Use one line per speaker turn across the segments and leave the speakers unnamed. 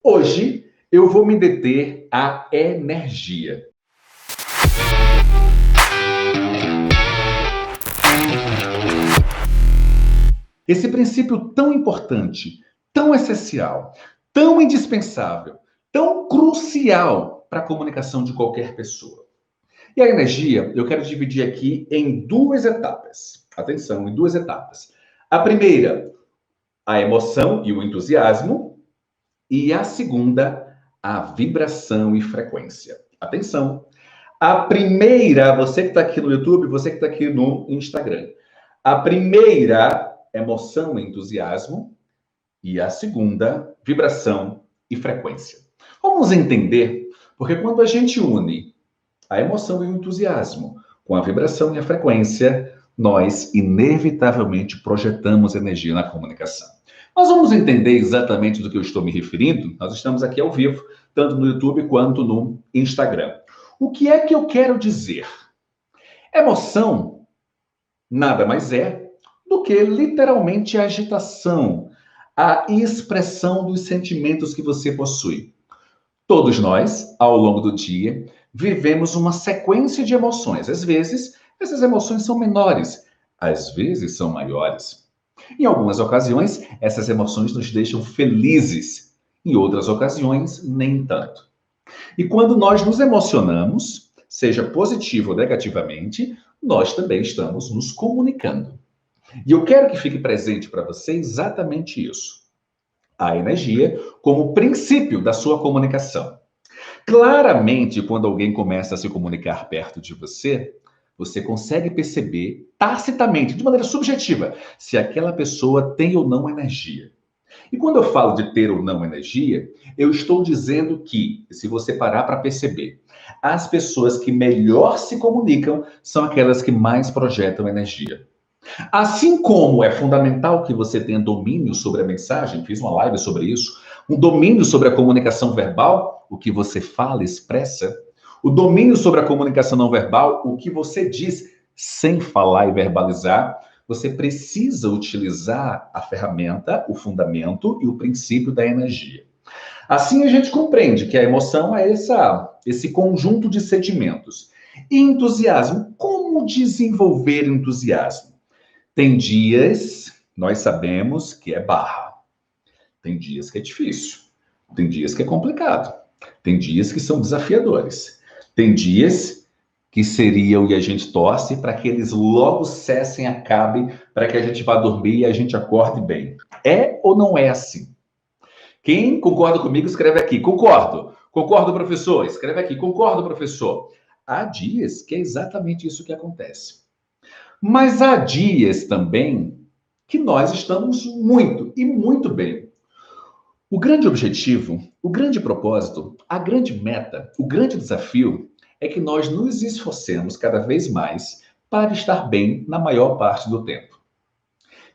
Hoje eu vou me deter à energia. Esse princípio tão importante, tão essencial, tão indispensável, tão crucial para a comunicação de qualquer pessoa. E a energia, eu quero dividir aqui em duas etapas. Atenção, em duas etapas. A primeira, a emoção e o entusiasmo. E a segunda, a vibração e frequência. Atenção. A primeira, você que está aqui no YouTube, você que está aqui no Instagram. A primeira, emoção e entusiasmo. E a segunda, vibração e frequência. Vamos entender, porque quando a gente une a emoção e o entusiasmo com a vibração e a frequência, nós inevitavelmente projetamos energia na comunicação. Nós vamos entender exatamente do que eu estou me referindo. Nós estamos aqui ao vivo, tanto no YouTube quanto no Instagram. O que é que eu quero dizer? Emoção nada mais é do que literalmente a agitação, a expressão dos sentimentos que você possui. Todos nós, ao longo do dia, vivemos uma sequência de emoções. Às vezes, essas emoções são menores, às vezes são maiores. Em algumas ocasiões, essas emoções nos deixam felizes, em outras ocasiões, nem tanto. E quando nós nos emocionamos, seja positivo ou negativamente, nós também estamos nos comunicando. E eu quero que fique presente para você exatamente isso. A energia como princípio da sua comunicação. Claramente, quando alguém começa a se comunicar perto de você, você consegue perceber tacitamente, de maneira subjetiva, se aquela pessoa tem ou não energia. E quando eu falo de ter ou não energia, eu estou dizendo que, se você parar para perceber, as pessoas que melhor se comunicam são aquelas que mais projetam energia. Assim como é fundamental que você tenha domínio sobre a mensagem, fiz uma live sobre isso, um domínio sobre a comunicação verbal, o que você fala, expressa, o domínio sobre a comunicação não verbal, o que você diz sem falar e verbalizar, você precisa utilizar a ferramenta, o fundamento e o princípio da energia. Assim a gente compreende que a emoção é esse conjunto de sentimentos. E entusiasmo, como desenvolver entusiasmo? Tem dias, nós sabemos que é barra. Tem dias que é difícil. Tem dias que é complicado. Tem dias que são desafiadores. Tem dias que seriam, e a gente torce, para que eles logo cessem, acabem, para que a gente vá dormir e a gente acorde bem. É ou não é assim? Quem concorda comigo, escreve aqui. Concordo. Concordo, professor. Escreve aqui. Concordo, professor. Há dias que é exatamente isso que acontece. Mas há dias também que nós estamos muito e muito bem. O grande objetivo, o grande propósito, a grande meta, o grande desafio é que nós nos esforcemos cada vez mais para estar bem na maior parte do tempo.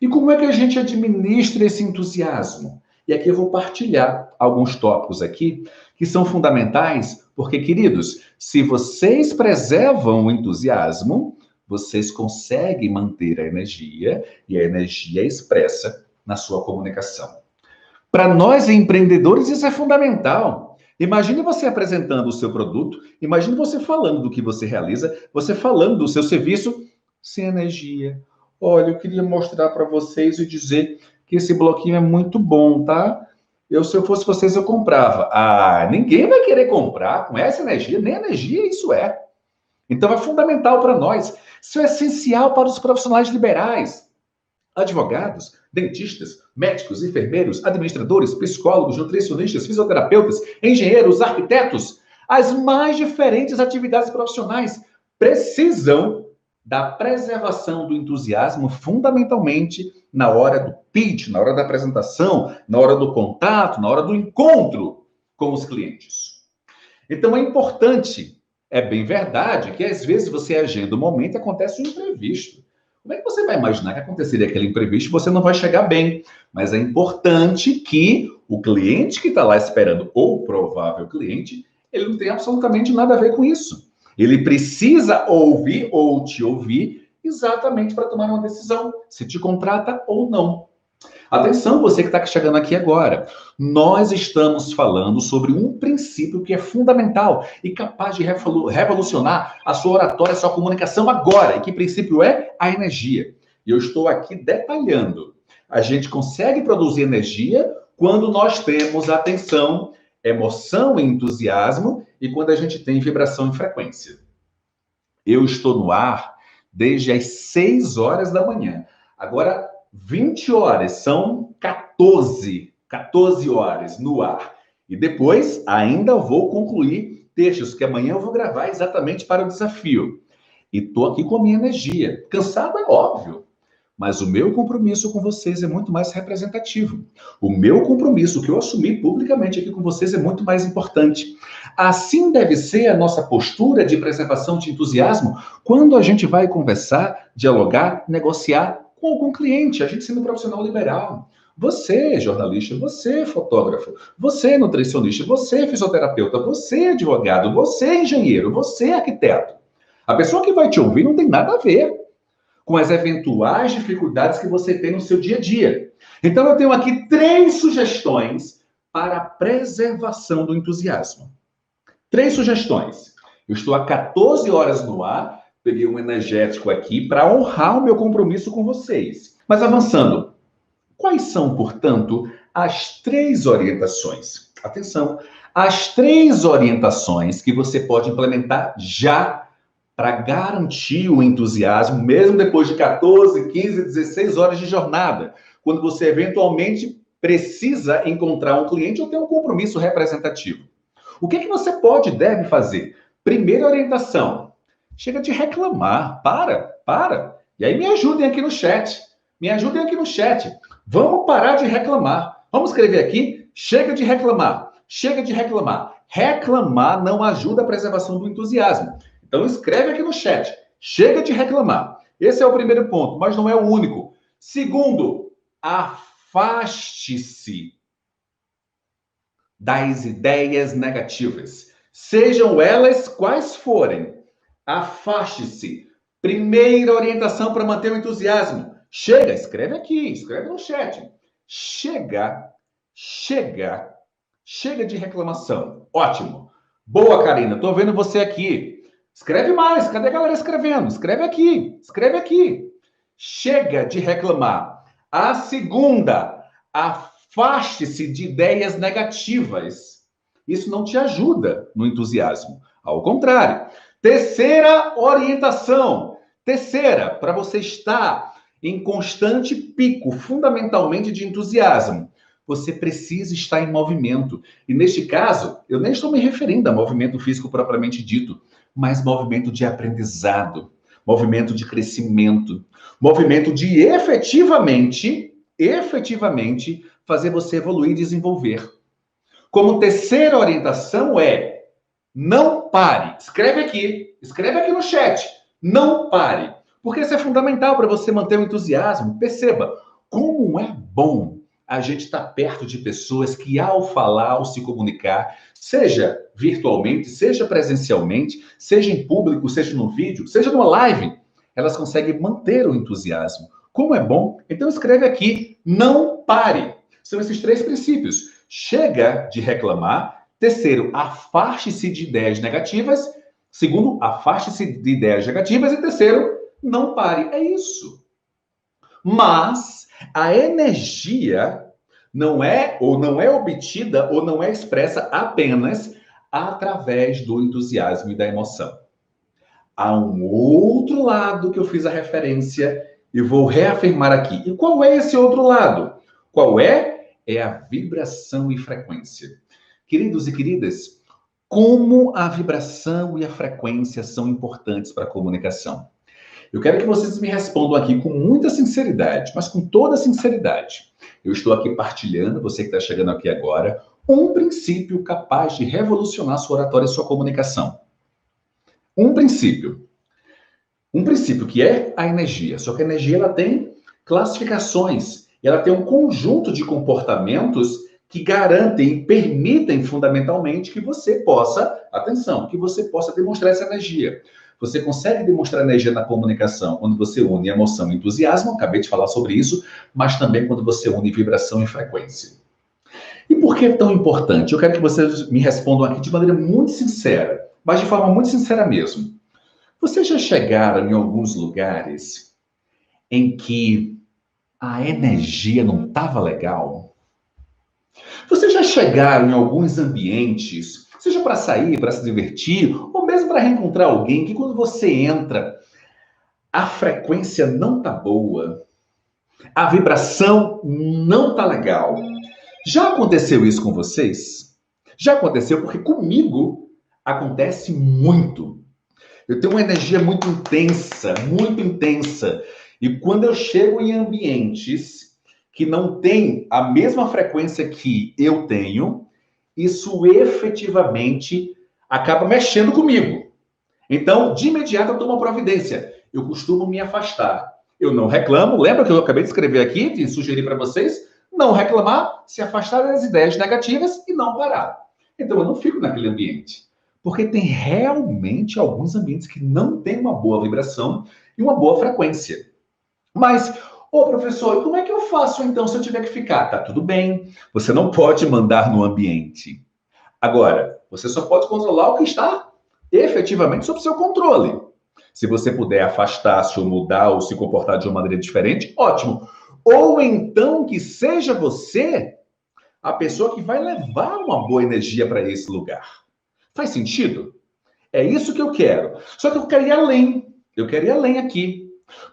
E como é que a gente administra esse entusiasmo? E aqui eu vou partilhar alguns tópicos aqui que são fundamentais, porque, queridos, se vocês preservam o entusiasmo, vocês conseguem manter a energia e a energia é expressa na sua comunicação. Para nós empreendedores, isso é fundamental. Imagine você apresentando o seu produto, imagine você falando do que você realiza, você falando do seu serviço sem energia. Olha, eu queria mostrar para vocês e dizer que esse bloquinho é muito bom, tá? Se eu fosse vocês, eu comprava. Ah, ninguém vai querer comprar com essa energia, nem energia isso é. Então é fundamental para nós. Isso é essencial para os profissionais liberais. Advogados, dentistas, médicos, enfermeiros, administradores, psicólogos, nutricionistas, fisioterapeutas, engenheiros, arquitetos, as mais diferentes atividades profissionais precisam da preservação do entusiasmo fundamentalmente na hora do pitch, na hora da apresentação, na hora do contato, na hora do encontro com os clientes. Então é importante, é bem verdade que às vezes você agenda um momento e acontece um imprevisto. Como é que você vai imaginar que aconteceria aquele imprevisto e você não vai chegar bem? Mas é importante que o cliente que está lá esperando, ou o provável cliente, ele não tem absolutamente nada a ver com isso. Ele precisa ouvir ou te ouvir exatamente para tomar uma decisão, se te contrata ou não. Atenção, você que está chegando aqui agora. Nós estamos falando sobre um princípio que é fundamental e capaz de revolucionar a sua oratória, a sua comunicação agora. E que princípio é? A energia. E eu estou aqui detalhando. A gente consegue produzir energia quando nós temos atenção, emoção e entusiasmo e quando a gente tem vibração e frequência. Eu estou no ar desde as 6 horas da manhã. Agora, 20 horas, são 14 horas no ar. E depois ainda vou concluir textos que amanhã eu vou gravar exatamente para o desafio. E estou aqui com a minha energia. Cansado é óbvio, mas o meu compromisso com vocês é muito mais representativo. O meu compromisso que eu assumi publicamente aqui com vocês é muito mais importante. Assim deve ser a nossa postura de preservação de entusiasmo quando a gente vai conversar, dialogar, negociar com algum cliente, a gente sendo profissional liberal. Você, jornalista, você, fotógrafo, você, nutricionista, você, fisioterapeuta, você, advogado, você, engenheiro, você, arquiteto. A pessoa que vai te ouvir não tem nada a ver com as eventuais dificuldades que você tem no seu dia a dia. Então, eu tenho aqui 3 sugestões para a preservação do entusiasmo. 3 sugestões. Eu estou há 14 horas no ar, peguei um energético aqui para honrar o meu compromisso com vocês. Mas avançando, quais são, portanto, as 3 orientações? Atenção, as 3 orientações que você pode implementar já para garantir o entusiasmo, mesmo depois de 14, 15, 16 horas de jornada, quando você eventualmente precisa encontrar um cliente ou ter um compromisso representativo. O que você pode e deve fazer? Primeira orientação, chega de reclamar, para. E aí me ajudem aqui no chat, Vamos parar de reclamar. Vamos escrever aqui, chega de reclamar. Reclamar não ajuda a preservação do entusiasmo. Então escreve aqui no chat, chega de reclamar. Esse é o primeiro ponto, mas não é o único. Segundo, afaste-se das ideias negativas, sejam elas quais forem. Afaste-se. Primeira orientação para manter o entusiasmo. Chega, escreve aqui, escreve no chat. Chega de reclamação. Ótimo. Boa, Karina, tô vendo você aqui. Escreve mais, cadê a galera escrevendo? Escreve aqui. Chega de reclamar. A segunda, afaste-se de ideias negativas. Isso não te ajuda no entusiasmo. Ao contrário. Terceira orientação. Para você estar em constante pico, fundamentalmente de entusiasmo, você precisa estar em movimento. E neste caso, eu nem estou me referindo a movimento físico propriamente dito, mas movimento de aprendizado, movimento de crescimento, movimento de efetivamente fazer você evoluir e desenvolver. Como terceira orientação não pare. Escreve aqui no chat. Não pare. Porque isso é fundamental para você manter o entusiasmo. Perceba como é bom a gente estar perto de pessoas que, ao falar, ao se comunicar, seja virtualmente, seja presencialmente, seja em público, seja no vídeo, seja numa live, elas conseguem manter o entusiasmo. Como é bom? Então escreve aqui, não pare. São esses 3 princípios. Chega de reclamar. Terceiro, afaste-se de ideias negativas. Segundo, afaste-se de ideias negativas. E terceiro, não pare. É isso. Mas a energia não é obtida ou não é expressa apenas através do entusiasmo e da emoção. Há um outro lado que eu fiz a referência e vou reafirmar aqui. E qual é esse outro lado? Qual é? É a vibração e frequência. Queridos e queridas, como a vibração e a frequência são importantes para a comunicação? Eu quero que vocês me respondam aqui com muita sinceridade, mas com toda sinceridade. Eu estou aqui partilhando, você que está chegando aqui agora, um princípio capaz de revolucionar sua oratória e sua comunicação. Um princípio que é a energia. Só que a energia ela tem classificações, ela tem um conjunto de comportamentos que garantem e permitem fundamentalmente que você possa, atenção, que você possa demonstrar essa energia. Você consegue demonstrar energia na comunicação quando você une emoção e entusiasmo, acabei de falar sobre isso, mas também quando você une vibração e frequência. E por que é tão importante? Eu quero que vocês me respondam aqui de maneira muito sincera, mas de forma muito sincera mesmo. Vocês já chegaram em alguns lugares em que a energia não estava legal? Vocês já chegaram em alguns ambientes, seja para sair, para se divertir, ou mesmo para reencontrar alguém, que quando você entra, a frequência não tá boa, a vibração não tá legal. Já aconteceu isso com vocês? Já aconteceu porque comigo acontece muito. Eu tenho uma energia muito intensa, muito intensa. E quando eu chego em ambientes que não têm a mesma frequência que eu tenho, isso efetivamente acaba mexendo comigo. Então, de imediato, eu tomo providência. Eu costumo me afastar. Eu não reclamo. Lembra que eu acabei de escrever aqui, de sugerir para vocês? Não reclamar, se afastar das ideias negativas e não parar. Então, eu não fico naquele ambiente. Porque tem realmente alguns ambientes que não têm uma boa vibração e uma boa frequência. Mas, ô professor, como é que eu faço então se eu tiver que ficar? Tá tudo bem. Você não pode mandar no ambiente. Agora, você só pode controlar o que está efetivamente sob seu controle. Se você puder afastar-se ou mudar ou se comportar de uma maneira diferente, ótimo. Ou então que seja você a pessoa que vai levar uma boa energia para esse lugar. Faz sentido? É isso que eu quero. Só que eu quero ir além. Eu quero ir além aqui.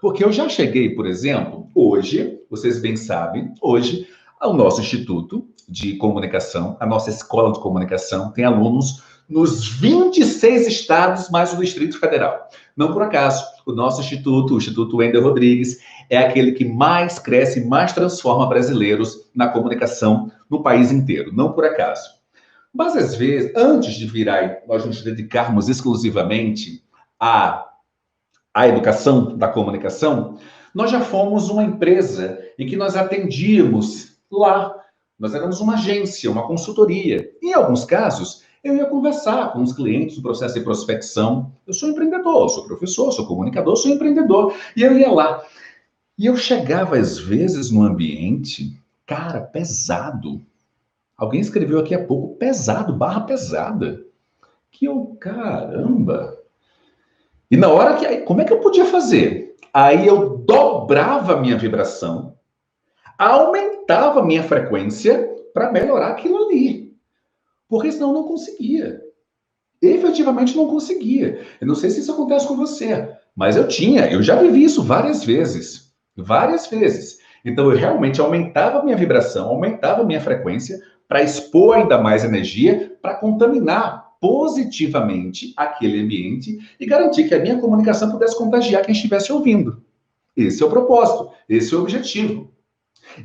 Porque eu já cheguei, por exemplo, hoje, vocês bem sabem, hoje, o nosso Instituto de Comunicação, a nossa Escola de Comunicação, tem alunos nos 26 estados, mais o Distrito Federal. Não por acaso, o nosso instituto, o Instituto Wendel Rodrigues, é aquele que mais cresce e mais transforma brasileiros na comunicação no país inteiro. Não por acaso. Mas, às vezes, antes de virar, nós nos dedicarmos exclusivamente à educação da comunicação, nós já fomos uma empresa em que nós atendíamos lá. Nós éramos uma agência, uma consultoria. Em alguns casos, eu ia conversar com os clientes no processo de prospecção. Eu sou empreendedor, sou professor, sou comunicador, sou empreendedor. E eu ia lá. E eu chegava, às vezes, no ambiente, cara, pesado. Alguém escreveu aqui há pouco, pesado, barra pesada. Que eu, caramba. E na hora que, como é que eu podia fazer? Aí eu dobrava a minha vibração, aumentava a minha frequência para melhorar aquilo ali. Porque senão eu não conseguia. Efetivamente não conseguia. Eu não sei se isso acontece com você, mas eu já vivi isso várias vezes. Várias vezes. Então eu realmente aumentava a minha vibração, aumentava a minha frequência para expor ainda mais energia, para contaminar positivamente aquele ambiente e garantir que a minha comunicação pudesse contagiar quem estivesse ouvindo. Esse é o propósito, esse é o objetivo.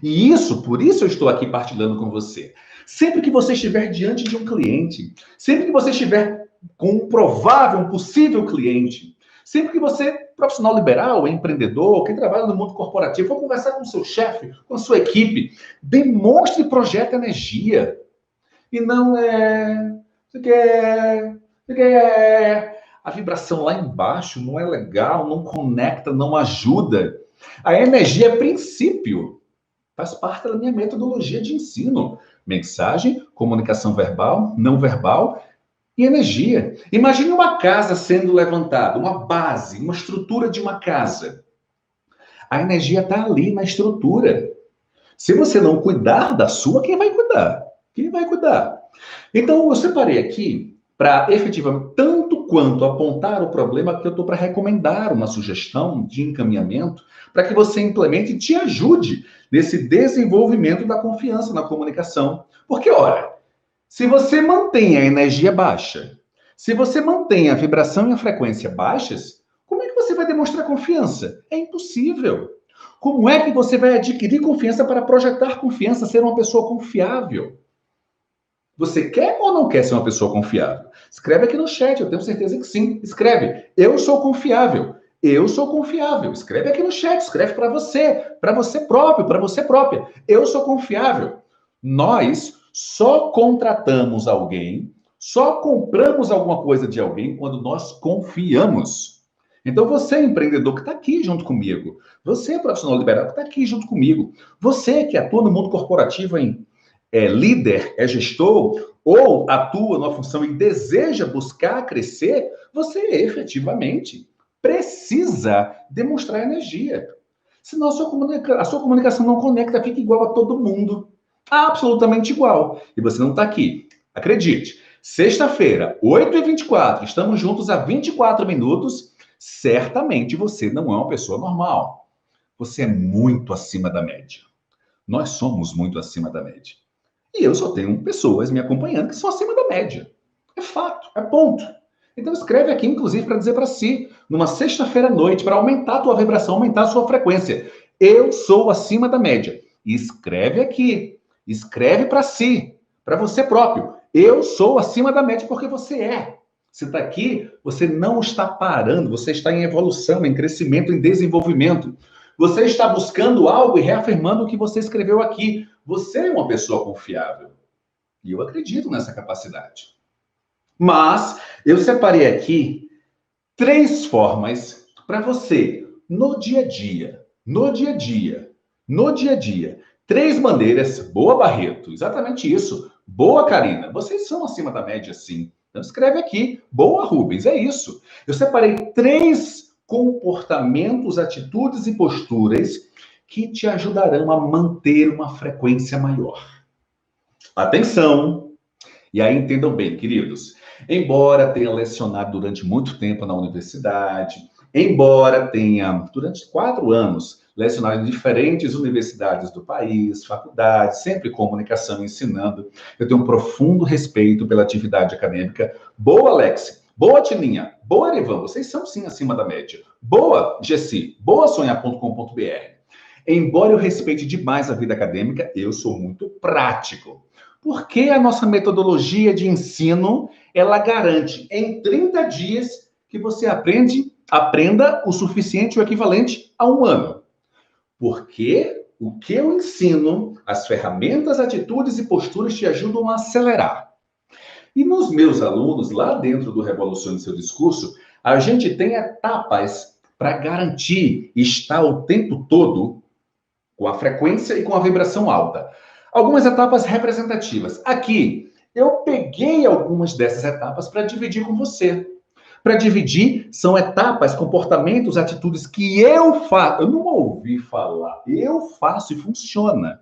E isso, por isso eu estou aqui partilhando com você. Sempre que você estiver diante de um cliente, sempre que você estiver com um provável, um possível cliente, sempre que você, profissional liberal, empreendedor, quem trabalha no mundo corporativo, for conversar com o seu chefe, com a sua equipe, demonstre e projete energia. E não é... A vibração lá embaixo não é legal, não conecta, não ajuda. A energia é princípio. Faz parte da minha metodologia de ensino. Mensagem, comunicação verbal, não verbal e energia. Imagine uma casa sendo levantada, uma base, uma estrutura de uma casa. A energia está ali na estrutura. Se você não cuidar da sua, quem vai cuidar? Quem vai cuidar? Então, eu separei aqui para efetivamente, tanto quanto apontar o problema, que eu estou para recomendar uma sugestão de encaminhamento para que você implemente e te ajude nesse desenvolvimento da confiança na comunicação. Porque, ora, se você mantém a energia baixa, se você mantém a vibração e a frequência baixas, como é que você vai demonstrar confiança? É impossível. Como é que você vai adquirir confiança para projetar confiança, ser uma pessoa confiável? Você quer ou não quer ser uma pessoa confiável? Escreve aqui no chat, eu tenho certeza que sim. Escreve, eu sou confiável. Eu sou confiável. Escreve aqui no chat, escreve para você próprio, para você própria. Eu sou confiável. Nós só contratamos alguém Só compramos alguma coisa de alguém quando nós confiamos. Então, você, empreendedor que está aqui junto comigo, você, profissional liberal que está aqui junto comigo, você que atua no mundo corporativo é líder, é gestor, ou atua numa função e deseja buscar crescer, você efetivamente precisa demonstrar energia. Senão a sua comunicação não conecta, fica igual a todo mundo. Absolutamente igual. E você não está aqui. Acredite. Sexta-feira, 8h24, estamos juntos há 24 minutos. Certamente você não é uma pessoa normal. Você é muito acima da média. Nós somos muito acima da média. E eu só tenho pessoas me acompanhando que são acima da média. É fato, é ponto. Então escreve aqui, inclusive, para dizer para si, numa sexta-feira à noite, para aumentar a tua vibração, aumentar a sua frequência. Eu sou acima da média. Escreve aqui. Escreve para si, para você próprio. Eu sou acima da média porque você é. Você está aqui, você não está parando, você está em evolução, em crescimento, em desenvolvimento. Você está buscando algo e reafirmando o que você escreveu aqui. Você é uma pessoa confiável. E eu acredito nessa capacidade. Mas eu separei aqui 3 formas para você, no dia a dia, no dia a dia, no dia a dia. 3 maneiras. Boa, Barreto. Exatamente isso. Boa, Karina. Vocês são acima da média, sim. Então escreve aqui. Boa, Rubens. É isso. Eu separei 3 comportamentos, atitudes e posturas que te ajudarão a manter uma frequência maior. Atenção! E aí entendam bem, queridos. Embora tenha lecionado durante muito tempo na universidade, embora tenha, durante 4 anos, lecionado em diferentes universidades do país, faculdades, sempre comunicação, ensinando, eu tenho um profundo respeito pela atividade acadêmica. Boa, Alex. Boa, Tininha. Boa, Erivan. Vocês são, sim, acima da média. Boa, Gessi. Boa, sonhar.com.br. Embora eu respeite demais a vida acadêmica, eu sou muito prático. Porque a nossa metodologia de ensino, ela garante em 30 dias que você aprenda o suficiente, o equivalente a 1 ano. Porque o que eu ensino, as ferramentas, atitudes e posturas te ajudam a acelerar. E nos meus alunos, lá dentro do Revolucione Seu Discurso, a gente tem etapas para garantir estar o tempo todo com a frequência e com a vibração alta. Algumas etapas representativas. Aqui, eu peguei algumas dessas etapas para dividir com você. Para dividir, são etapas, comportamentos, atitudes que eu faço. Eu não ouvi falar. Eu faço e funciona.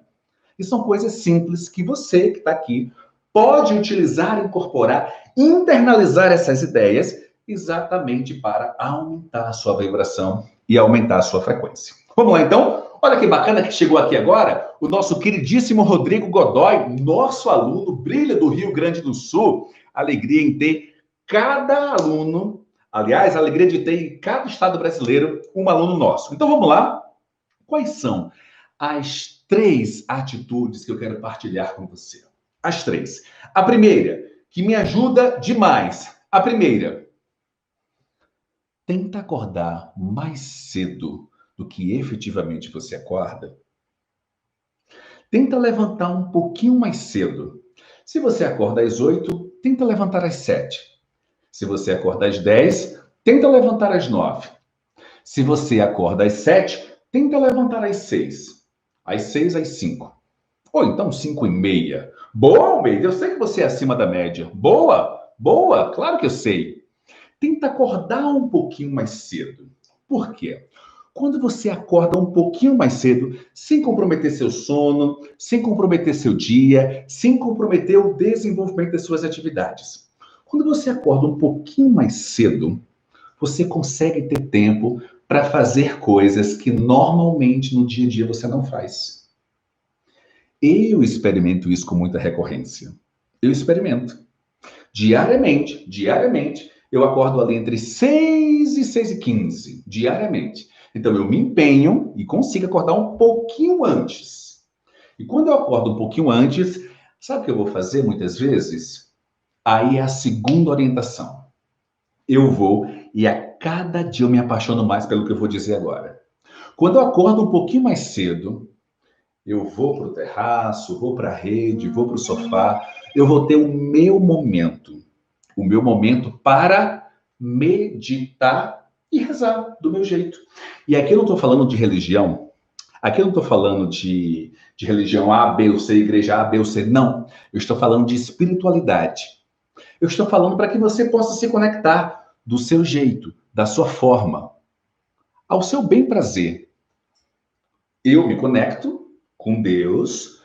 E são coisas simples que você que está aqui pode utilizar, incorporar, internalizar essas ideias exatamente para aumentar a sua vibração e aumentar a sua frequência. Vamos lá, então? Olha que bacana que chegou aqui agora o nosso queridíssimo Rodrigo Godoy, nosso aluno, brilha do Rio Grande do Sul. Alegria em ter cada aluno, aliás, alegria de ter em cada estado brasileiro um aluno nosso. Então vamos lá. Quais são as 3 atitudes que eu quero partilhar com você? As 3. A primeira, que me ajuda demais. A primeira, tenta acordar mais cedo do que efetivamente você acorda. Tenta levantar um pouquinho mais cedo. Se você acorda às 8, tenta levantar às 7. Se você acorda às 10, tenta levantar às 9. Se você acorda às 7, tenta levantar às 6. Às 6, às 5. Ou então 5h30. Boa, Almeida, eu sei que você é acima da média. Boa, boa, claro que eu sei. Tenta acordar um pouquinho mais cedo. Por quê? Quando você acorda um pouquinho mais cedo, sem comprometer seu sono, sem comprometer seu dia, sem comprometer o desenvolvimento das suas atividades. Quando você acorda um pouquinho mais cedo, você consegue ter tempo para fazer coisas que normalmente no dia a dia você não faz. Eu experimento isso com muita recorrência. Eu experimento. Diariamente, eu acordo ali entre 6 e 6h15, diariamente. Então, eu me empenho e consigo acordar um pouquinho antes. E quando eu acordo um pouquinho antes, sabe o que eu vou fazer muitas vezes? Aí é a segunda orientação. Eu vou e a cada dia eu me apaixono mais pelo que eu vou dizer agora. Quando eu acordo um pouquinho mais cedo, eu vou para o terraço, vou para a rede, vou para o sofá, eu vou ter o meu momento. o meu momento para meditar e rezar do meu jeito. E aqui eu não estou falando de religião, aqui eu não estou falando de religião A, B ou C, igreja A, B ou C, não. Eu estou falando de espiritualidade. Eu estou falando para que você possa se conectar do seu jeito, da sua forma, ao seu bem prazer. Eu me conecto com Deus,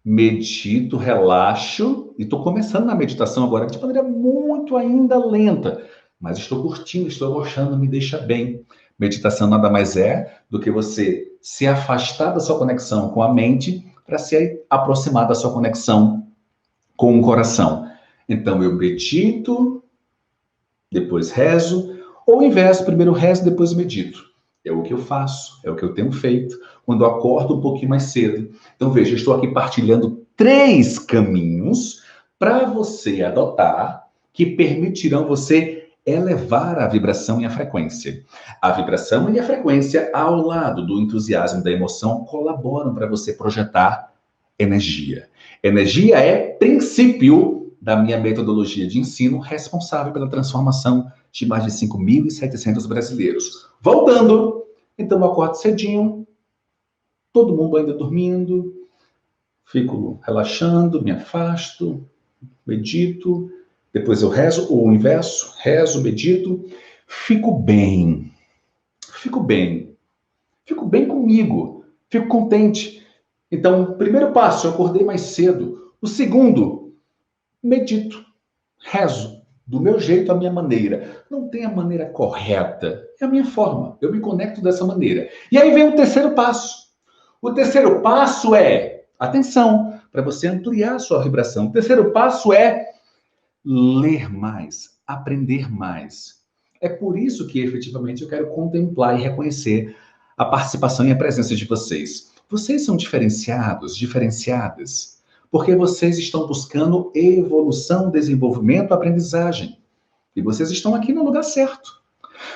medito, relaxo, e estou começando na meditação agora de maneira muito ainda lenta, mas estou curtindo, estou gostando, me deixa bem. Meditação nada mais é do que você se afastar da sua conexão com a mente para se aproximar da sua conexão com o coração. Então eu medito, depois rezo, ou inverso, primeiro rezo, depois medito. É o que eu faço, é o que eu tenho feito quando eu acordo um pouquinho mais cedo. Então veja, eu estou aqui partilhando 3 caminhos para você adotar que permitirão você elevar a vibração e a frequência. A vibração e a frequência, ao lado do entusiasmo e da emoção, colaboram para você projetar energia. Energia é princípio da minha metodologia de ensino responsável pela transformação de mais de 5.700 brasileiros. Voltando, então eu acordo cedinho, todo mundo ainda dormindo, fico relaxando, me afasto, medito, depois eu rezo, ou o inverso, rezo, medito, fico bem comigo, fico contente. Então, primeiro passo, eu acordei mais cedo. O segundo, medito, rezo, do meu jeito, à minha maneira. Não tem a maneira correta, é a minha forma. Eu me conecto dessa maneira. E aí vem o terceiro passo. O terceiro passo é, atenção, para você ampliar a sua vibração. O terceiro passo é ler mais, aprender mais. É por isso que, efetivamente, eu quero contemplar e reconhecer a participação e a presença de vocês. Vocês são diferenciados, diferenciadas, porque vocês estão buscando evolução, desenvolvimento, aprendizagem. E vocês estão aqui no lugar certo.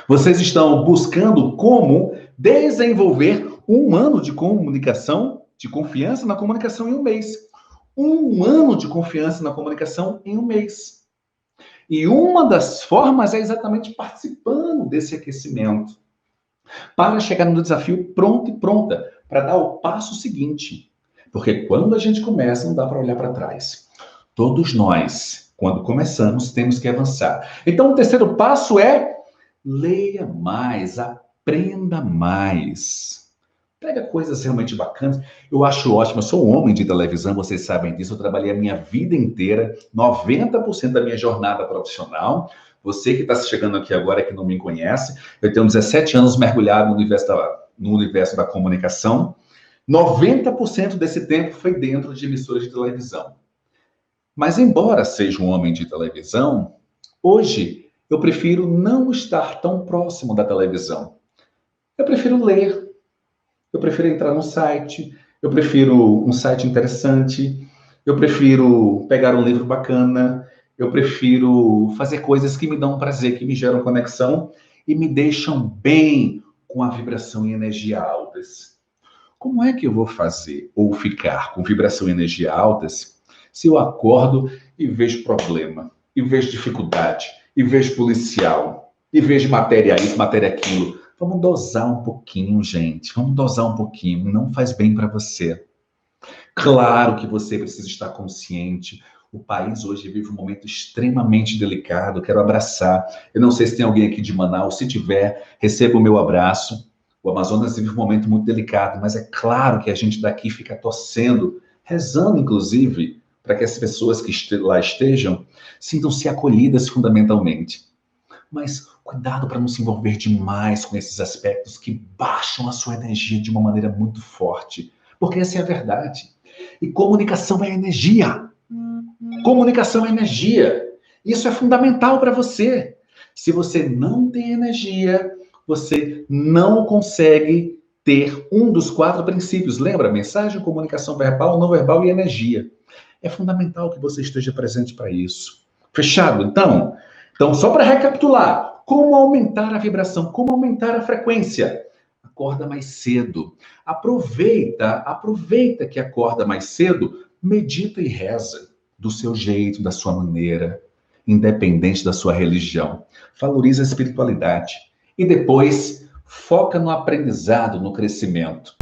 Vocês estão buscando como desenvolver um ano de comunicação, de confiança na comunicação em um mês. Um ano de confiança na comunicação em um mês. E uma das formas é exatamente participando desse aquecimento, para chegar no desafio pronto e pronta, para dar o passo seguinte. Porque quando a gente começa, não dá para olhar para trás. Todos nós, quando começamos, temos que avançar. Então, o terceiro passo é leia mais, aprenda mais. Pega coisas realmente bacanas. Eu acho ótimo. Eu sou um homem de televisão, vocês sabem disso. Eu trabalhei a minha vida inteira, 90% da minha jornada profissional. Você que está chegando aqui agora, que não me conhece, eu tenho 17 anos mergulhado no universo da comunicação. 90% desse tempo foi dentro de emissoras de televisão. Mas, embora seja um homem de televisão, hoje eu prefiro não estar tão próximo da televisão. Eu prefiro ler. Eu prefiro entrar no site, eu prefiro um site interessante, eu prefiro pegar um livro bacana, eu prefiro fazer coisas que me dão prazer, que me geram conexão e me deixam bem com a vibração e energia altas. Como é que eu vou fazer ou ficar com vibração e energia altas se eu acordo e vejo problema, e vejo dificuldade, e vejo policial, e vejo matéria isso, matéria aquilo? Vamos dosar um pouquinho, gente. Vamos dosar um pouquinho. Não faz bem para você. Claro que você precisa estar consciente. O país hoje vive um momento extremamente delicado. Quero abraçar. Eu não sei se tem alguém aqui de Manaus. Se tiver, receba o meu abraço. O Amazonas vive um momento muito delicado, mas é claro que a gente daqui fica torcendo, rezando, inclusive, para que as pessoas que lá estejam sintam-se acolhidas fundamentalmente. Mas cuidado para não se envolver demais com esses aspectos que baixam a sua energia de uma maneira muito forte. Porque essa é a verdade. E comunicação é energia. Comunicação é energia. Isso é fundamental para você. Se você não tem energia, você não consegue ter um dos 4 princípios. Lembra? Mensagem, comunicação verbal, não verbal e energia. É fundamental que você esteja presente para isso. Fechado? Então, só para recapitular, como aumentar a vibração, como aumentar a frequência? Acorda mais cedo. Aproveita que acorda mais cedo, medita e reza do seu jeito, da sua maneira. independente da sua religião. Valorize a espiritualidade. E depois, foca no aprendizado, no crescimento.